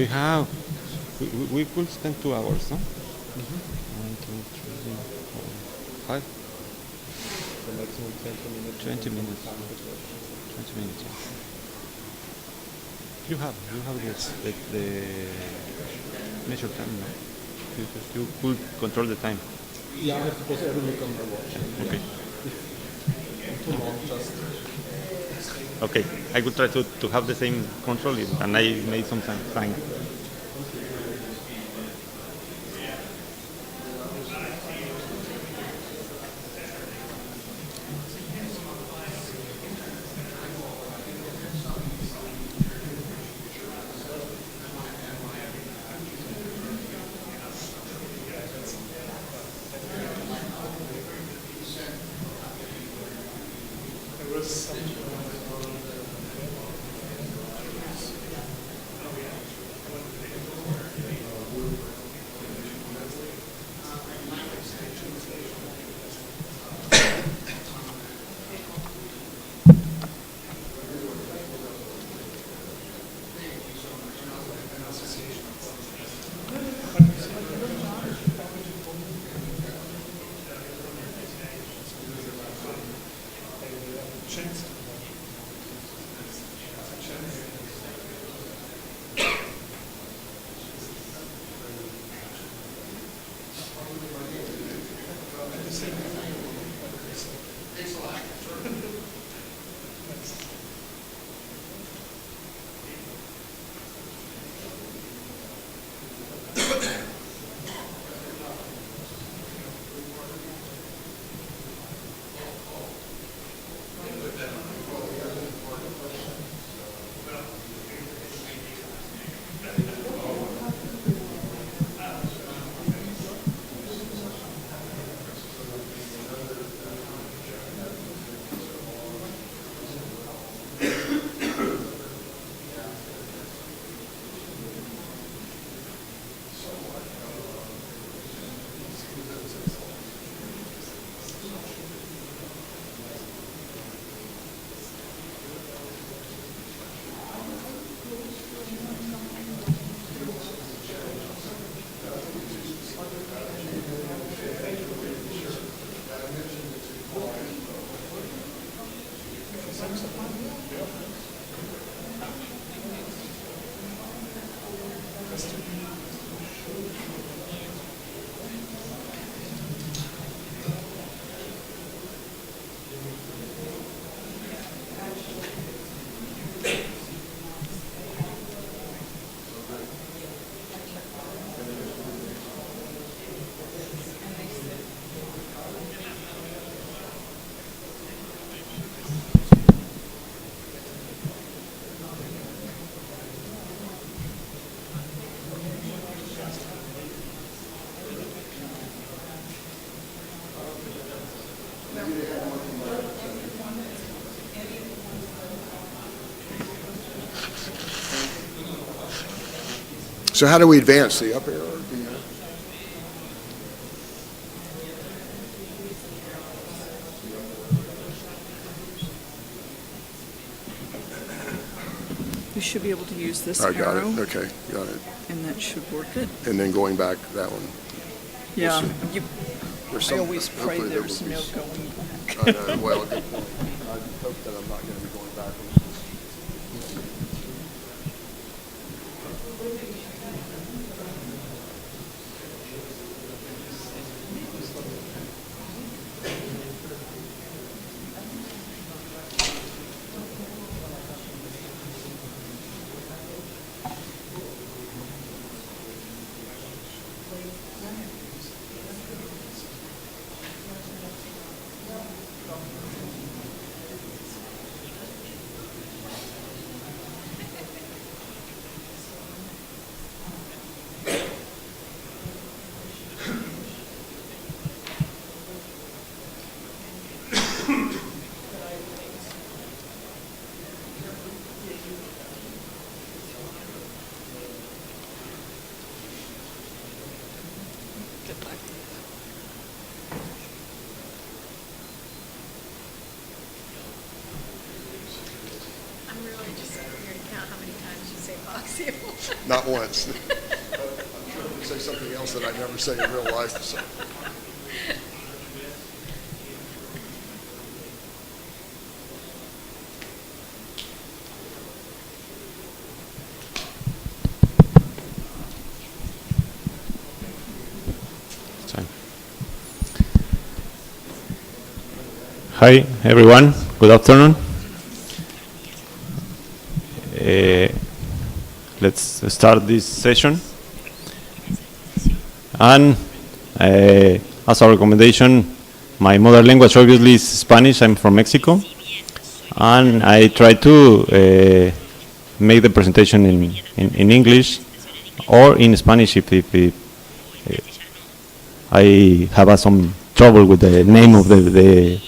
We have, we could spend 2 hours, no? 1, 2, 3, 4, 5. The maximum 20 minutes. 20 minutes. 20 minutes, yeah. You have this, the measure time, no? You could control the time. Yeah, I have to put every look on my watch. Okay. If too long, just... Okay, I could try to have the same control, and I made some time. So how do we advance? The up arrow? You should be able to use this I got it. arrow, Okay, got it. and that should work it. And then going back that one. Yeah, see. There's I some- always pray hopefully there there's will be no s- going back. I know, well, good point. I hope that I'm not going to be going backwards. I'm really just over here count how many times you say epoxy. Not once. I'm sure I would say something else that I never say in real life. So. Hi, everyone. Good afternoon. Let's start this session. And as a recommendation, my mother language obviously is Spanish. I'm from Mexico. And I try to make the presentation in English or in Spanish if I have some trouble with the name of the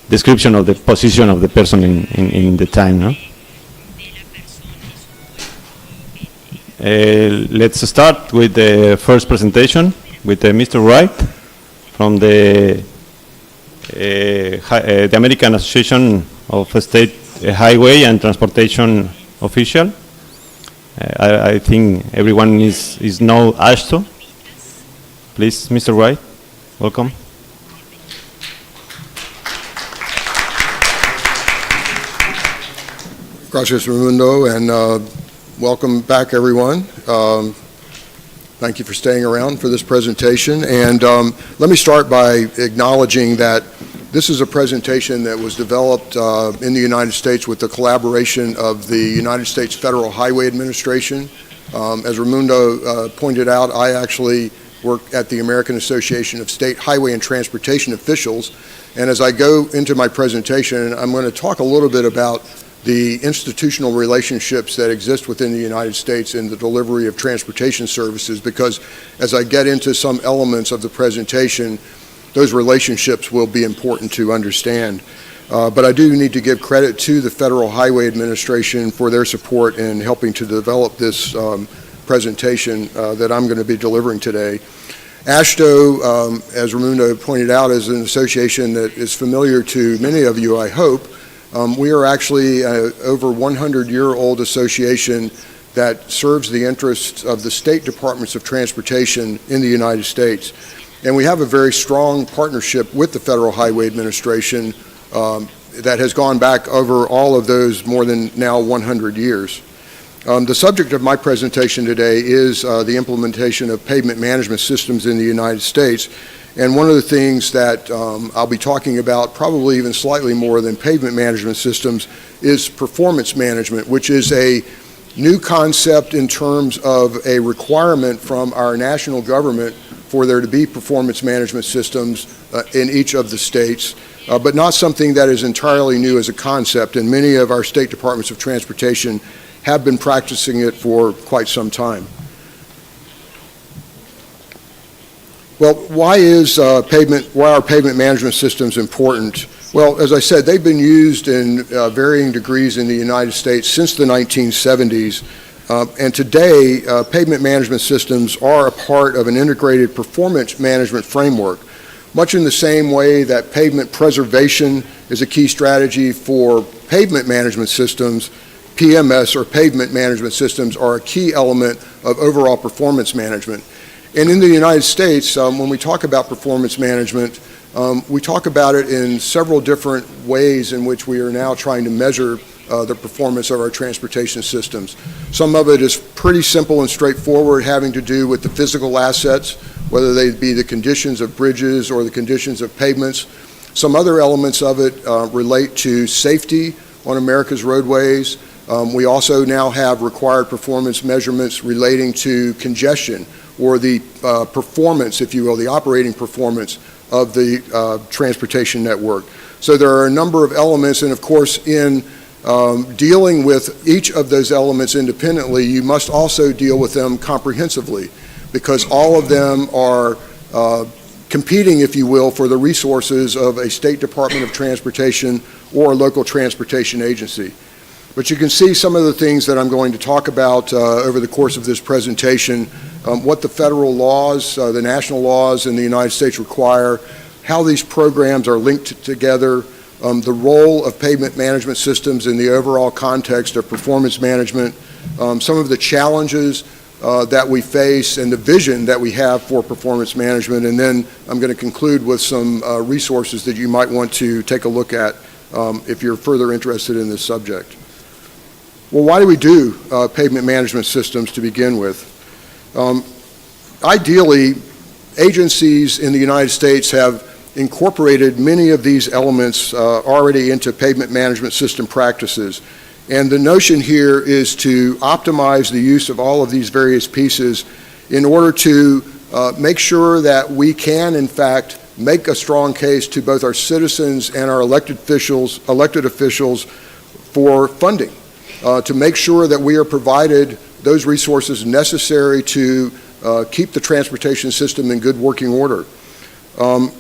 description of the position of the person in the time. No? Let's start with the first presentation with Mr. Wright from the American Association of State Highway and Transportation Official. I think everyone is know AASHTO. Please, Mr. Wright, welcome. Gracias, Raimundo, and welcome back, everyone. Thank you for staying around for this presentation. And let me start by acknowledging that this is a presentation that was developed in the United States with the collaboration of the United States Federal Highway Administration. As Raimundo pointed out, I actually work at the American Association of State Highway and Transportation Officials. And as I go into my presentation, I'm going to talk a little bit about the institutional relationships that exist within the United States in the delivery of transportation services, because as I get into some elements of the presentation, those relationships will be important to understand. But I do need to give credit to the Federal Highway Administration for their support in helping to develop this presentation that I'm going to be delivering today. AASHTO, as Raimundo pointed out, is an association that is familiar to many of you, I hope. We are actually an over 100-year-old association that serves the interests of the state departments of transportation in the United States. And we have a very strong partnership with the Federal Highway Administration that has gone back over all of those more than now 100 years. The subject of my presentation today is the implementation of pavement management systems in the United States. And one of the things that I'll be talking about, probably even slightly more than pavement management systems, is performance management, which is a new concept in terms of a requirement from our national government for there to be performance management systems in each of the states, but not something that is entirely new as a concept. And many of our state departments of transportation have been practicing it for quite some time. Well, why are pavement management systems important? Well, as I said, they've been used in varying degrees in the United States since the 1970s. And today, pavement management systems are a part of an integrated performance management framework, much in the same way that pavement preservation is a key strategy for pavement management systems. PMS, or pavement management systems, are a key element of overall performance management. And in the United States, when we talk about performance management, we talk about it in several different ways in which we are now trying to measure the performance of our transportation systems. Some of it is pretty simple and straightforward, having to do with the physical assets, whether they be the conditions of bridges or the conditions of pavements. Some other elements of it relate to safety on America's roadways. We also now have required performance measurements relating to congestion, or the performance, if you will, the operating performance of the transportation network. So there are a number of elements, and of course in dealing with each of those elements independently, you must also deal with them comprehensively, because all of them are competing, if you will, for the resources of a state department of transportation or a local transportation agency. But you can see some of the things that I'm going to talk about over the course of this presentation, what the federal laws, the national laws in the United States require, how these programs are linked together, the role of pavement management systems in the overall context of performance management, some of the challenges that we face and the vision that we have for performance management, and then I'm going to conclude with some resources that you might want to take a look at if you're further interested in this subject. Well, why do we do pavement management systems to begin with? Ideally, agencies in the United States have incorporated many of these elements already into pavement management system practices. And the notion here is to optimize the use of all of these various pieces in order to make sure that we can, in fact, make a strong case to both our citizens and our elected officials for funding, to make sure that we are provided those resources necessary to keep the transportation system in good working order.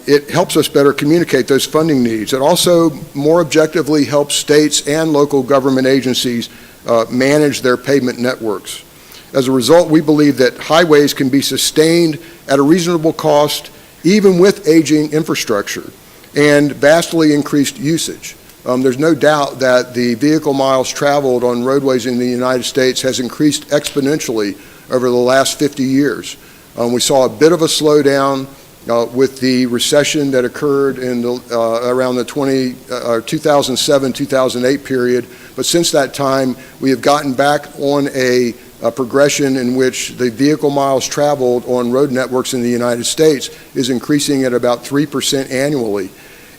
It helps us better communicate those funding needs. It also more objectively helps states and local government agencies manage their pavement networks. As a result, we believe that highways can be sustained at a reasonable cost even with aging infrastructure and vastly increased usage. There's no doubt that the vehicle miles traveled on roadways in the United States has increased exponentially over the last 50 years. We saw a bit of a slowdown with the recession that occurred in the, around the 2007-2008 period. But since that time, we have gotten back on a progression in which the vehicle miles traveled on road networks in the United States is increasing at about 3% annually.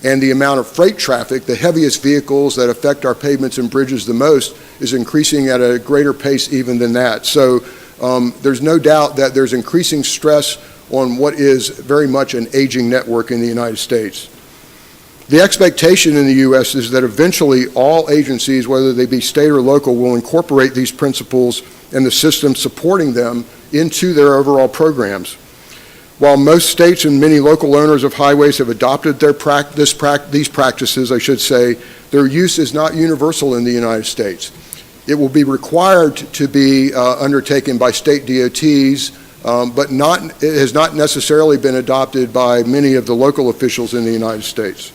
And the amount of freight traffic, the heaviest vehicles that affect our pavements and bridges the most, is increasing at a greater pace even than that. So there's no doubt that there's increasing stress on what is very much an aging network in the United States. The expectation in the U.S. is that eventually all agencies, whether they be state or local, will incorporate these principles and the system supporting them into their overall programs. While most states and many local owners of highways have adopted these practices, I should say, their use is not universal in the United States. It will be required to be undertaken by state DoTs, but it has not necessarily been adopted by many of the local officials in the United States.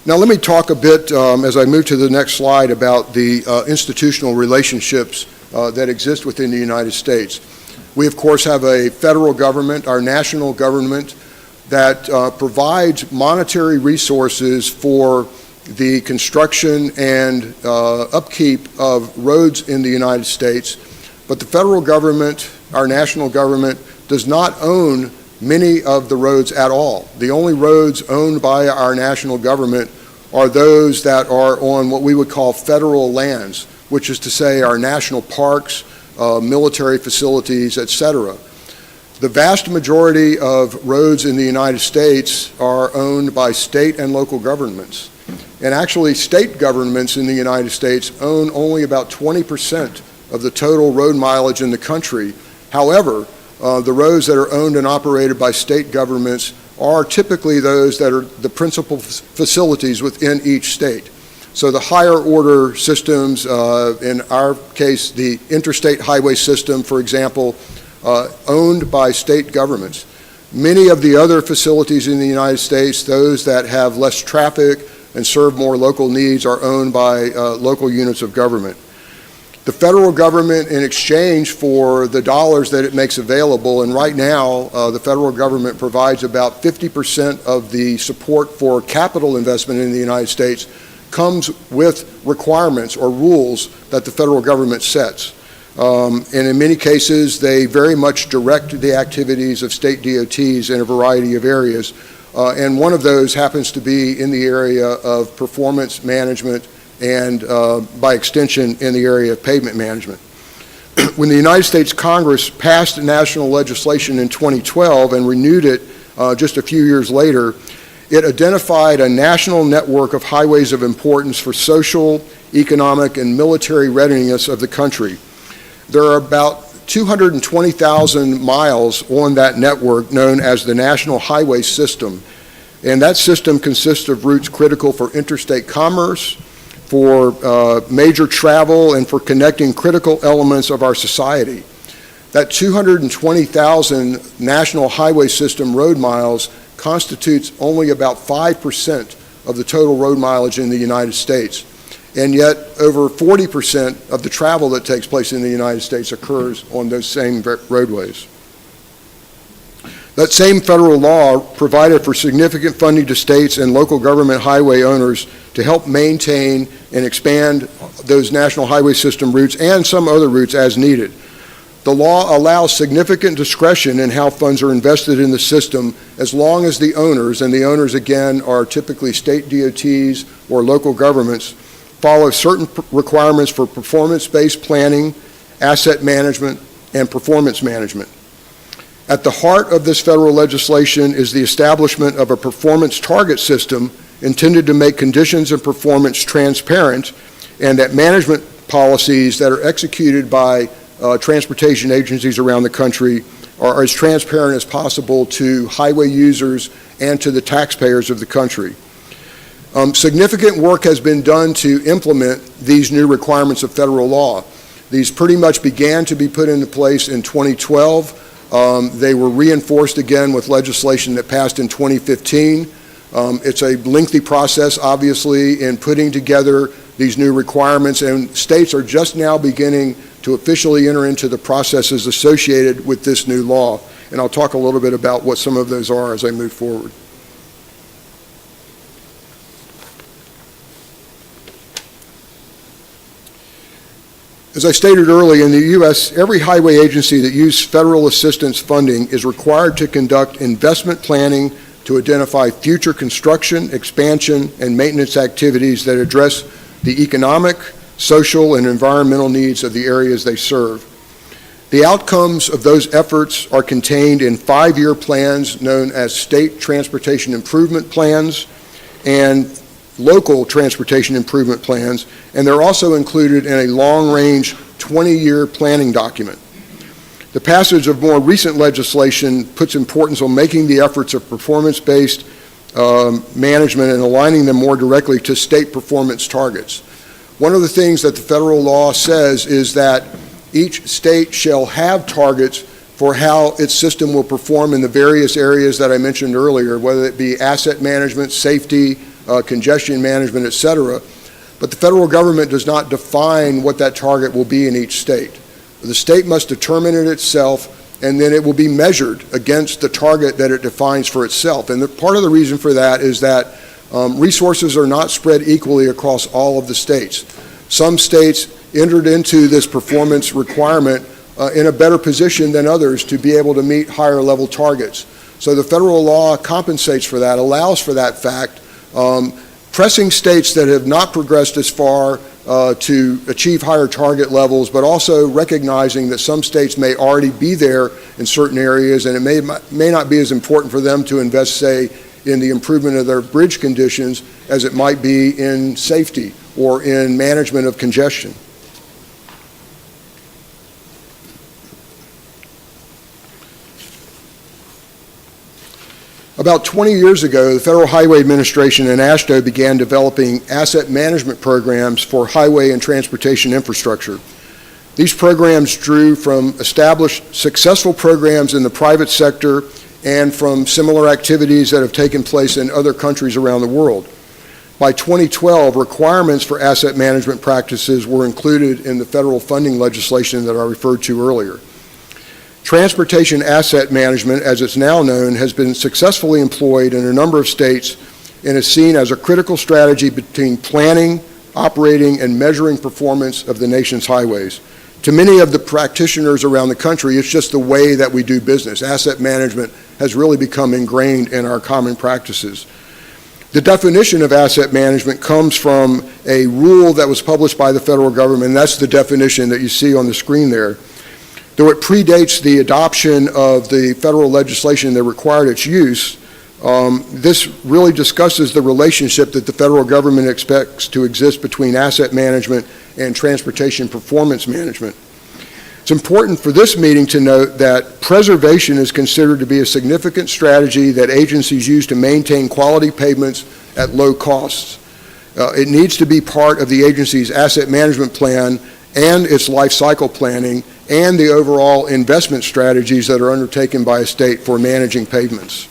Now let me talk a bit, as I move to the next slide, about the institutional relationships that exist within the United States. We, of course, have a federal government, our national government, that provides monetary resources for the construction and upkeep of roads in the United States. But the federal government, our national government, does not own many of the roads at all. The only roads owned by our national government are those that are on what we would call federal lands, which is to say our national parks, military facilities, etc. The vast majority of roads in the United States are owned by state and local governments. And actually, state governments in the United States own only about 20% of the total road mileage in the country. However, the roads that are owned and operated by state governments are typically those that are the principal facilities within each state. So the higher order systems, in our case, the interstate highway system, for example, owned by state governments. Many of the other facilities in the United States, those that have less traffic and serve more local needs, are owned by local units of government. The federal government, in exchange for the dollars that it makes available, and right now the federal government provides about 50% of the support for capital investment in the United States, comes with requirements or rules that the federal government sets. And in many cases, they very much direct the activities of state DOTs in a variety of areas. And one of those happens to be in the area of performance management and, by extension, in the area of pavement management. When the United States Congress passed national legislation in 2012 and renewed it just a few years later, it identified a national network of highways of importance for social, economic, and military readiness of the country. There are about 220,000 miles on that network known as the National Highway System. And that system consists of routes critical for interstate commerce, for major travel, and for connecting critical elements of our society. That 220,000 National Highway System road miles constitutes only about 5% of the total road mileage in the United States. And yet, over 40% of the travel that takes place in the United States occurs on those same roadways. That same federal law provided for significant funding to states and local government highway owners to help maintain and expand those national highway system routes and some other routes as needed. The law allows significant discretion in how funds are invested in the system as long as the owners, and the owners again are typically state DOTs or local governments, follow certain requirements for performance-based planning, asset management, and performance management. At the heart of this federal legislation is the establishment of a performance target system intended to make conditions and performance transparent, and that management policies that are executed by transportation agencies around the country are as transparent as possible to highway users and to the taxpayers of the country. Significant work has been done to implement these new requirements of federal law. These pretty much began to be put into place in 2012. They were reinforced again with legislation that passed in 2015. It's a lengthy process, obviously, in putting together these new requirements, and states are just now beginning to officially enter into the processes associated with this new law. And I'll talk a little bit about what some of those are as I move forward. As I stated earlier, in the U.S., every highway agency that uses federal assistance funding is required to conduct investment planning to identify future construction, expansion, and maintenance activities that address the economic, social, and environmental needs of the areas they serve. The outcomes of those efforts are contained in 5-year plans known as State Transportation Improvement Plans and local transportation improvement plans, and they're also included in a long-range 20-year planning document. The passage of more recent legislation puts importance on making the efforts of performance-based management and aligning them more directly to state performance targets. One of the things that the federal law says is that each state shall have targets for how its system will perform in the various areas that I mentioned earlier, whether it be asset management, safety, congestion management, et cetera. But the federal government does not define what that target will be in each state. The state must determine it itself, and then it will be measured against the target that it defines for itself. And part of the reason for that is that resources are not spread equally across all of the states. Some states entered into this performance requirement in a better position than others to be able to meet higher level targets. So the federal law compensates for that, allows for that fact, pressing states that have not progressed as far to achieve higher target levels, but also recognizing that some states may already be there in certain areas, and it may not be as important for them to invest, say, in the improvement of their bridge conditions as it might be in safety or in management of congestion. About 20 years ago, the Federal Highway Administration and AASHTO began developing asset management programs for highway and transportation infrastructure. These programs drew from established successful programs in the private sector and from similar activities that have taken place in other countries around the world. By 2012, requirements for asset management practices were included in the federal funding legislation that I referred to earlier. Transportation asset management, as it's now known, has been successfully employed in a number of states and is seen as a critical strategy between planning, operating, and measuring performance of the nation's highways. To many of the practitioners around the country, it's just the way that we do business. Asset management has really become ingrained in our common practices. The definition of asset management comes from a rule that was published by the federal government, and that's the definition that you see on the screen there. Though it predates the adoption of the federal legislation that required its use, this really discusses the relationship that the federal government expects to exist between asset management and transportation performance management. It's important for this meeting to note that preservation is considered to be a significant strategy that agencies use to maintain quality pavements at low costs. It needs to be part of the agency's asset management plan and its life cycle planning and the overall investment strategies that are undertaken by a state for managing pavements.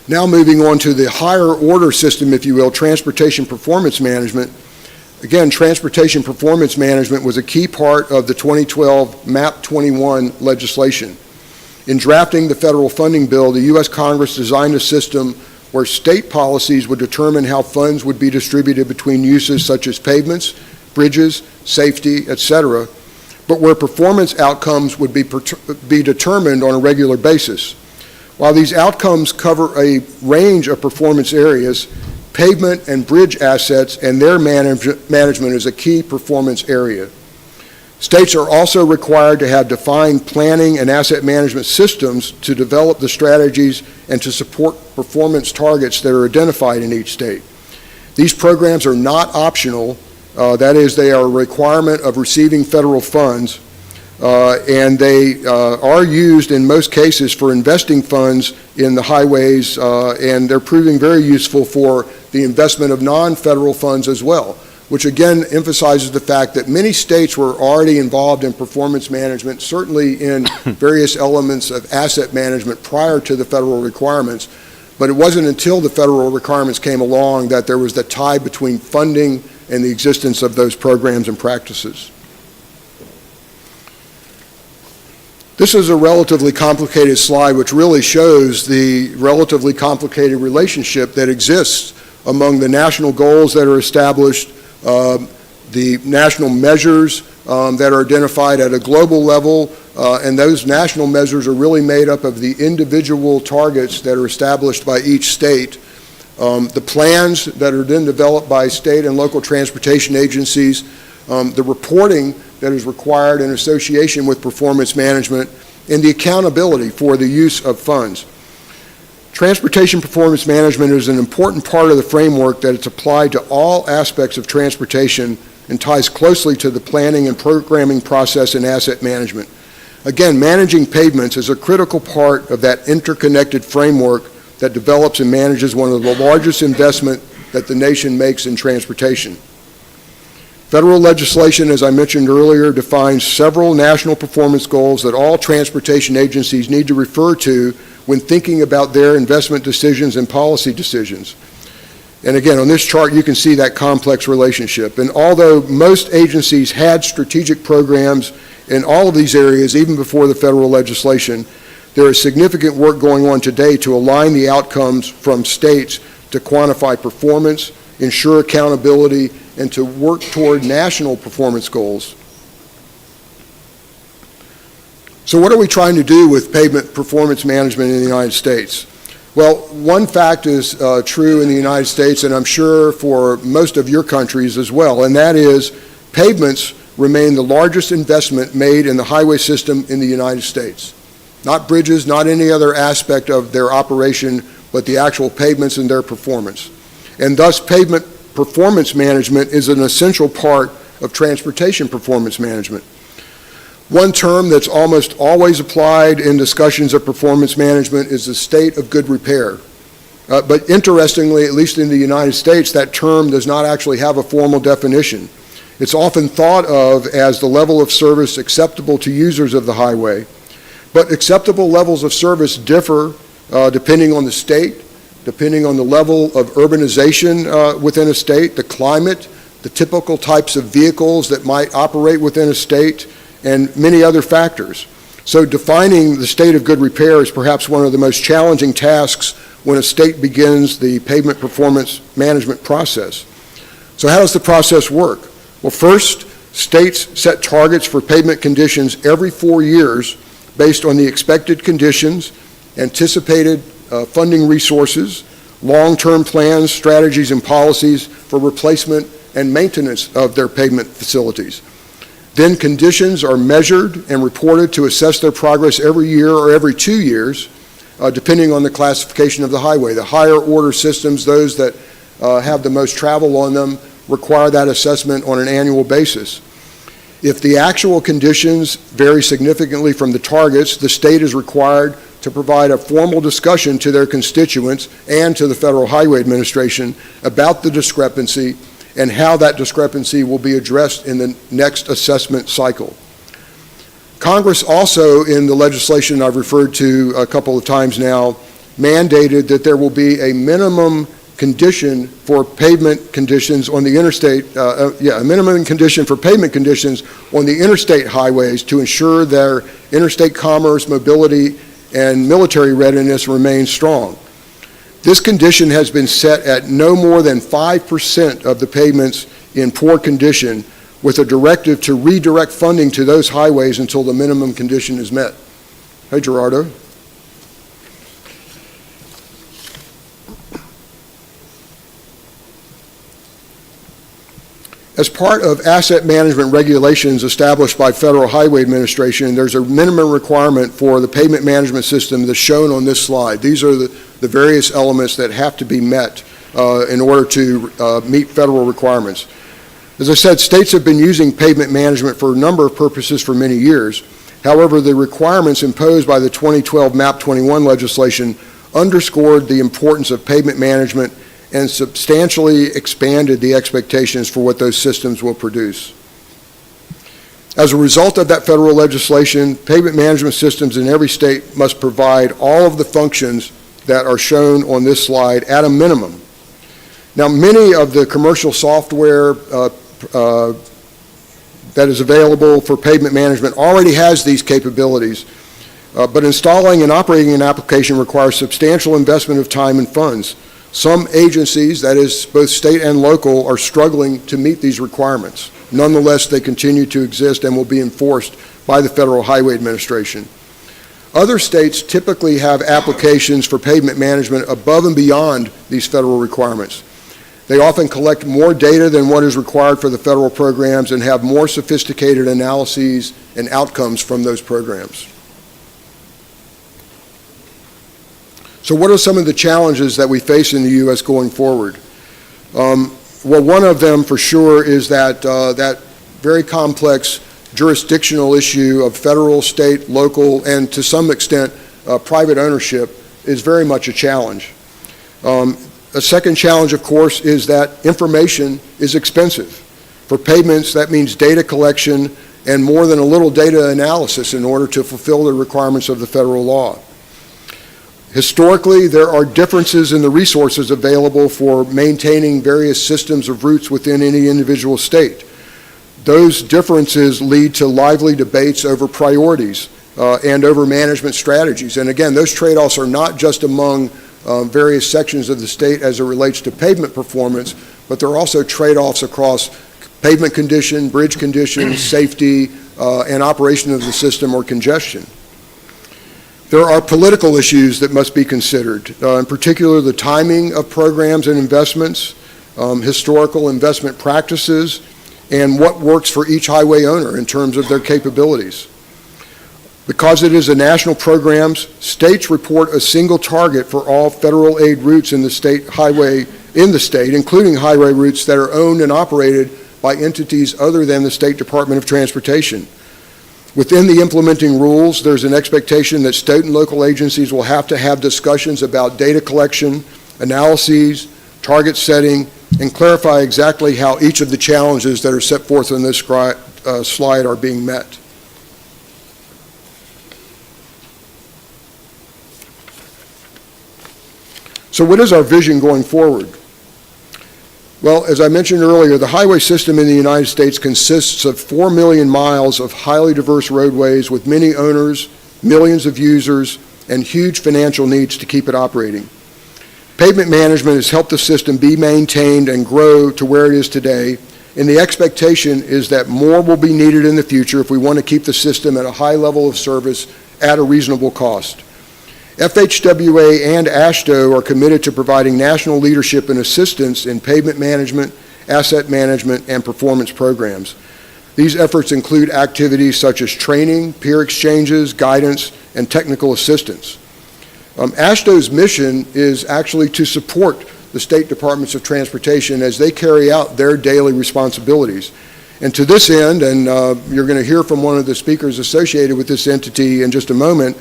Now moving on to the higher order system, if you will, transportation performance management. Again, transportation performance management was a key part of the 2012 MAP 21 legislation. In drafting the federal funding bill, the U.S. Congress designed a system where state policies would determine how funds would be distributed between uses such as pavements, bridges, safety, etc., but where performance outcomes would be determined on a regular basis. While these outcomes cover a range of performance areas, pavement and bridge assets and their management is a key performance area. States are also required to have defined planning and asset management systems to develop the strategies and to support performance targets that are identified in each state. These programs are not optional, that is, they are a requirement of receiving federal funds, and they are used in most cases for investing funds in the highways, and they're proving very useful for the investment of non-federal funds as well, which again emphasizes the fact that many states were already involved in performance management, certainly in various elements of asset management prior to the federal requirements, but it wasn't until the federal requirements came along that there was the tie between funding and the existence of those programs and practices. This is a relatively complicated slide which really shows the relatively complicated relationship that exists among the national goals that are established, the national measures that are identified at a global level, and those national measures are really made up of the individual targets that are established by each state, the plans that are then developed by state and local transportation agencies, the reporting that is required in association with performance management, and the accountability for the use of funds. Transportation performance management is an important part of the framework that it's applied to all aspects of transportation and ties closely to the planning and programming process in asset management. Again, managing pavements is a critical part of that interconnected framework that develops and manages one of the largest investments that the nation makes in transportation. Federal legislation, as I mentioned earlier, defines several national performance goals that all transportation agencies need to refer to when thinking about their investment decisions and policy decisions. And again, on this chart, you can see that complex relationship. And although most agencies had strategic programs in all of these areas, even before the federal legislation, there is significant work going on today to align the outcomes from states to quantify performance, ensure accountability, and to work toward national performance goals. So what are we trying to do with pavement performance management in the United States? Well, one fact is true in the United States, and I'm sure for most of your countries as well, and that is pavements remain the largest investment made in the highway system in the United States. Not bridges, not any other aspect of their operation, but the actual pavements and their performance. And thus, pavement performance management is an essential part of transportation performance management. One term that's almost always applied in discussions of performance management is the state of good repair. But interestingly, at least in the United States, that term does not actually have a formal definition. It's often thought of as the level of service acceptable to users of the highway. But acceptable levels of service differ depending on the state, depending on the level of urbanization within a state, the climate, the typical types of vehicles that might operate within a state, and many other factors. So defining the state of good repair is perhaps one of the most challenging tasks when a state begins the pavement performance management process. So how does the process work? Well, first, states set targets for pavement conditions every 4 years based on the expected conditions, anticipated funding resources, long-term plans, strategies, and policies for replacement and maintenance of their pavement facilities. Then conditions are measured and reported to assess their progress every year or every 2 years, depending on the classification of the highway. The higher order systems, those that have the most travel on them, require that assessment on an annual basis. If the actual conditions vary significantly from the targets, the state is required to provide a formal discussion to their constituents and to the Federal Highway Administration about the discrepancy and how that discrepancy will be addressed in the next assessment cycle. Congress also, in the legislation I've referred to a couple of times now, mandated that there will be a minimum condition for pavement conditions on the interstate, a minimum condition for pavement conditions on the interstate highways to ensure their interstate commerce, mobility, and military readiness remains strong. This condition has been set at no more than 5% of the pavements in poor condition, with a directive to redirect funding to those highways until the minimum condition is met. Hey, Gerardo. As part of asset management regulations established by Federal Highway Administration, there's a minimum requirement for the pavement management system that's shown on this slide. These are the various elements that have to be met in order to meet federal requirements. As I said, states have been using pavement management for a number of purposes for many years. However, the requirements imposed by the 2012 MAP 21 legislation underscored the importance of pavement management and substantially expanded the expectations for what those systems will produce. As a result of that federal legislation, pavement management systems in every state must provide all of the functions that are shown on this slide at a minimum. Now, many of the commercial software that is available for pavement management already has these capabilities, but installing and operating an application requires substantial investment of time and funds. Some agencies, that is both state and local, are struggling to meet these requirements. Nonetheless, they continue to exist and will be enforced by the Federal Highway Administration. Other states typically have applications for pavement management above and beyond these federal requirements. They often collect more data than what is required for the federal programs and have more sophisticated analyses and outcomes from those programs. So what are some of the challenges that we face in the U.S. going forward? Well, one of them for sure is that that very complex jurisdictional issue of federal, state, local, and to some extent private ownership is very much a challenge. A second challenge, of course, is that information is expensive. For pavements, that means data collection and more than a little data analysis in order to fulfill the requirements of the federal law. Historically, there are differences in the resources available for maintaining various systems of routes within any individual state. Those differences lead to lively debates over priorities and over management strategies. And again, those trade-offs are not just among various sections of the state as it relates to pavement performance, but there are also trade-offs across pavement condition, bridge conditions, safety, and operation of the system or congestion. There are political issues that must be considered, in particular the timing of programs and investments, historical investment practices, and what works for each highway owner in terms of their capabilities. Because it is a national program, states report a single target for all federal aid routes in the state, including highway routes that are owned and operated by entities other than the State Department of Transportation. Within the implementing rules, there's an expectation that state and local agencies will have to have discussions about data collection, analyses, target setting, and clarify exactly how each of the challenges that are set forth on this slide are being met. So what is our vision going forward? Well, as I mentioned earlier, the highway system in the United States consists of 4 million miles of highly diverse roadways with many owners, millions of users, and huge financial needs to keep it operating. Pavement management has helped the system be maintained and grow to where it is today, and the expectation is that more will be needed in the future if we want to keep the system at a high level of service at a reasonable cost. FHWA and AASHTO are committed to providing national leadership and assistance in pavement management, asset management, and performance programs. These efforts include activities such as training, peer exchanges, guidance, and technical assistance. AASHTO's mission is actually to support the state departments of transportation as they carry out their daily responsibilities. And to this end, and you're going to hear from one of the speakers associated with this entity in just a moment,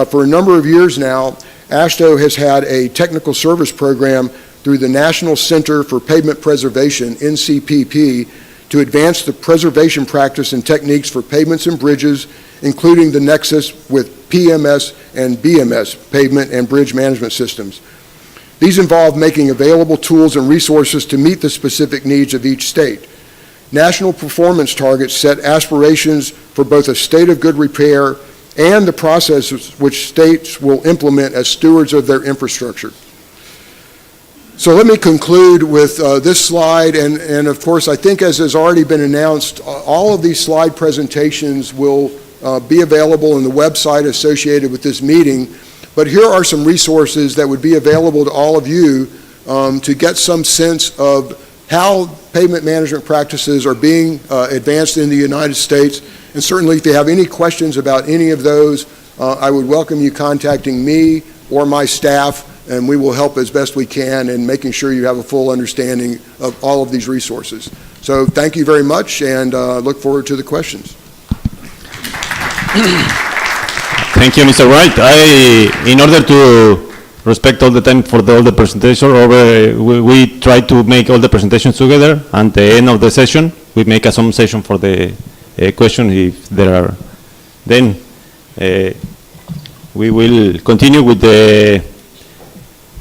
for a number of years now, AASHTO has had a technical service program through the National Center for Pavement Preservation, NCPP, to advance the preservation practice and techniques for pavements and bridges, including the nexus with PMS and BMS, pavement and bridge management systems. These involve making available tools and resources to meet the specific needs of each state. National performance targets set aspirations for both a state of good repair and the processes which states will implement as stewards of their infrastructure. So let me conclude with this slide, and of course, I think as has already been announced, all of these slide presentations will be available on the website associated with this meeting, but here are some resources that would be available to all of you to get some sense of how pavement management practices are being advanced in the United States. And certainly if you have any questions about any of those, I would welcome you contacting me or my staff, and we will help as best we can in making sure you have a full understanding of all of these resources. So thank you very much, and look forward to the questions. Thank you, Mr. Wright. In order to respect all the time for all the presentation, we try to make all the presentations together. At the end of the session, we make a some session for the question if there are. Then we will continue with the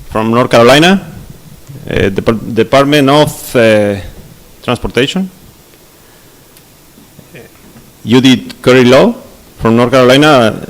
from North Carolina, Department of Transportation. Judith Curry Law from North Carolina.